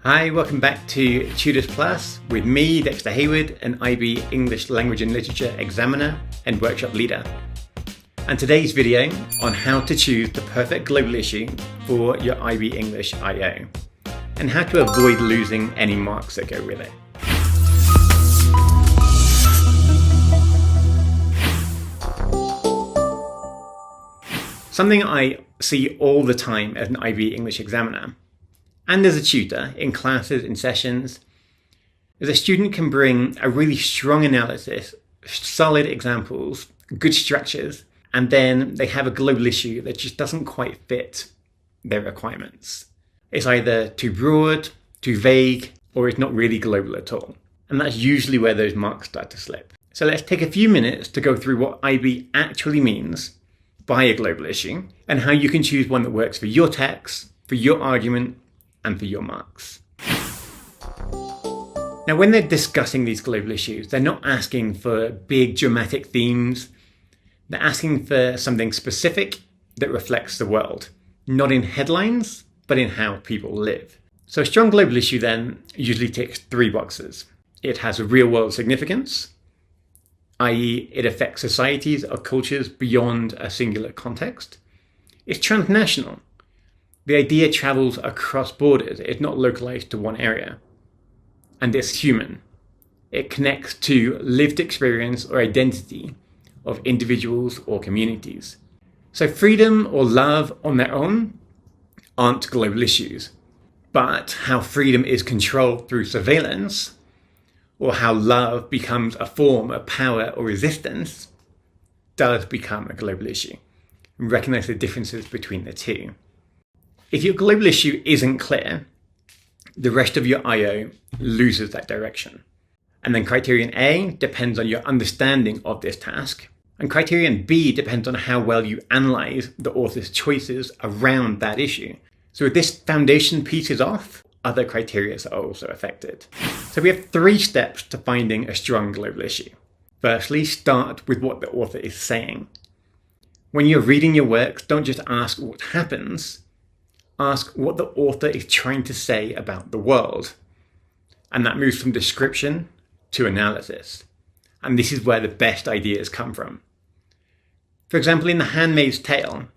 Hi, welcome back to Tutors Plus with me, Dexter Haywood, an IB English Language and Literature examiner and workshop leader. And today's video on how to choose the perfect global issue for your IB English IO and how to avoid losing any marks that go with it. Something I see all the time as an IB English examiner and as a tutor in classes, in sessions, is a student can bring a really strong analysis, solid examples, good structures, and then they have a global issue that just doesn't quite fit their requirements. It's either too broad, too vague, or it's not really global at all. And that's usually where those marks start to slip. So let's take a few minutes to go through what IB actually means by a global issue and how you can choose one that works for your text, for your argument, and for your marks. Now, when they're discussing these global issues, they're not asking for big dramatic themes. They're asking for something specific that reflects the world, not in headlines, but in how people live. So a strong global issue then usually ticks 3 boxes. It has a real world significance, i.e. it affects societies or cultures beyond a singular context. It's transnational. The idea travels across borders. It's not localized to one area. And it's human. It connects to lived experience or identity of individuals or communities. So freedom or love on their own aren't global issues. But how freedom is controlled through surveillance, or how love becomes a form of power or resistance, does become a global issue. And recognize the differences between the two. If your global issue isn't clear, the rest of your IO loses that direction. And then criterion A depends on your understanding of this task, and criterion B depends on how well you analyze the author's choices around that issue. So if this foundation piece is off, other criteria are also affected. So we have 3 steps to finding a strong global issue. Firstly, start with what the author is saying. When you're reading your works, don't just ask what happens, ask what the author is trying to say about the world. And that moves from description to analysis. And this is where the best ideas come from. For example, in The Handmaid's Tale,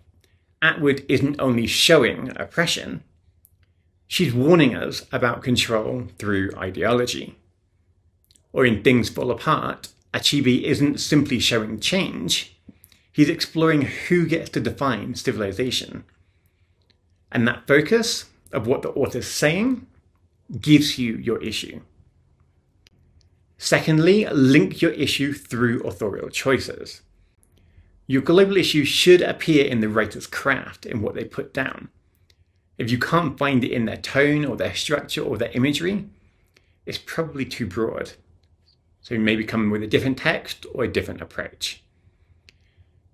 Atwood isn't only showing oppression, she's warning us about control through ideology. Or in Things Fall Apart, Achebe isn't simply showing change, he's exploring who gets to define civilization. And that focus of what the author's saying gives you your issue. Secondly, link your issue through authorial choices. Your global issue should appear in the writer's craft, in what they put down. If you can't find it in their tone or their structure or their imagery, it's probably too broad. So maybe come with a different text or a different approach.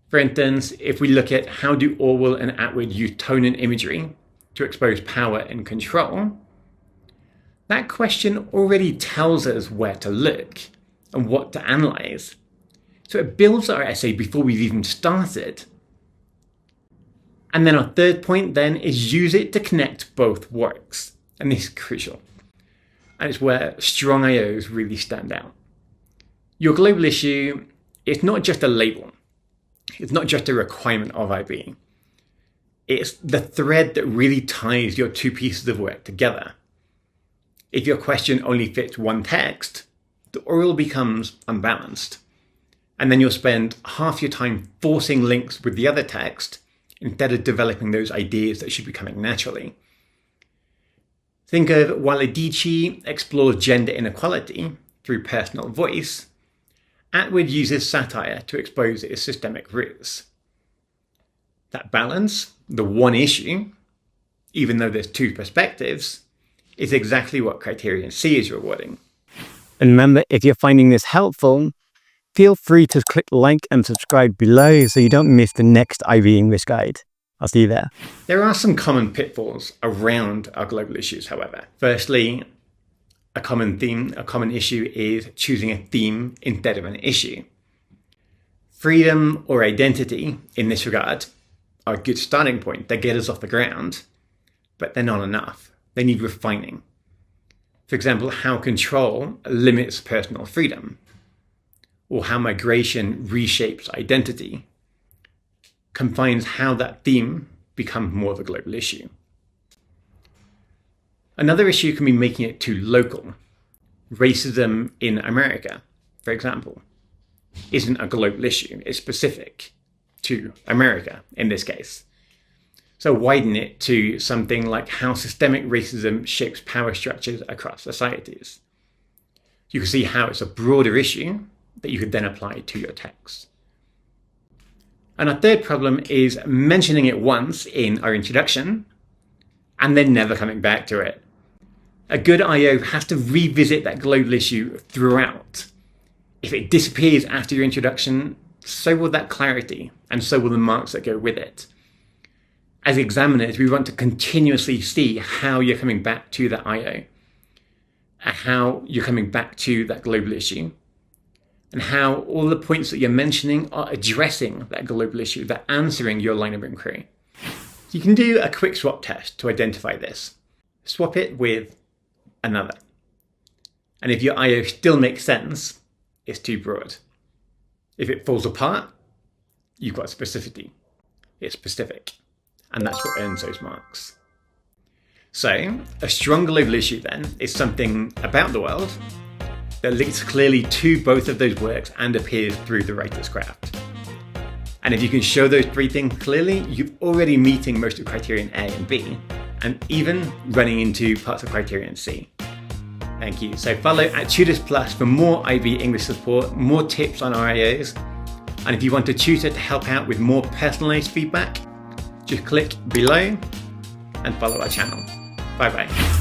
For instance, if we look at how do Orwell and Atwood use tone and imagery to expose power and control, that question already tells us where to look and what to analyze. So it builds our essay before we've even started. And then our third point then is use it to connect both works. And this is crucial. And it's where strong IOs really stand out. Your global issue is not just a label. It's not just a requirement of IB. It's the thread that really ties your 2 pieces of work together. If your question only fits one text, the oral becomes unbalanced. And then you'll spend half your time forcing links with the other text instead of developing those ideas that should be coming naturally. Think of while Adichie explores gender inequality through personal voice, Atwood uses satire to expose its systemic roots. That balance, the one issue, even though there's 2 perspectives, is exactly what criterion C is rewarding. And remember, if you're finding this helpful, feel free to click like and subscribe below so you don't miss the next IB English guide. I'll see you there. There are some common pitfalls around our global issues, however. Firstly, a common theme, a common issue is choosing a theme instead of an issue. Freedom or identity, in this regard, are a good starting point. They get us off the ground, but they're not enough. They need refining. For example, how control limits personal freedom, or how migration reshapes identity, confines how that theme becomes more of a global issue. Another issue can be making it too local. Racism in America, for example, isn't a global issue. It's specific to America in this case. So widen it to something like how systemic racism shapes power structures across societies. You can see how it's a broader issue that you could then apply to your text. And our third problem is mentioning it once in our introduction and then never coming back to it. A good IO has to revisit that global issue throughout. If it disappears after your introduction, so will that clarity, and so will the marks that go with it. As examiners, we want to continuously see how you're coming back to that IO, how you're coming back to that global issue, and how all the points that you're mentioning are addressing that global issue, they're answering your line of inquiry. You can do a quick swap test to identify this. Swap it with another. And if your IO still makes sense, it's too broad. If it falls apart, you've got specificity. It's specific. And that's what earns those marks. So, a strong global issue then is something about the world that links clearly to both of those works and appears through the writer's craft. And if you can show those three things clearly, you're already meeting most of criterion A and B, and even running into parts of criterion C. Thank you. So follow at Tutors Plus for more IB English support, more tips on RIOs, and if you want a tutor to help out with more personalised feedback, just click below and follow our channel. Bye bye.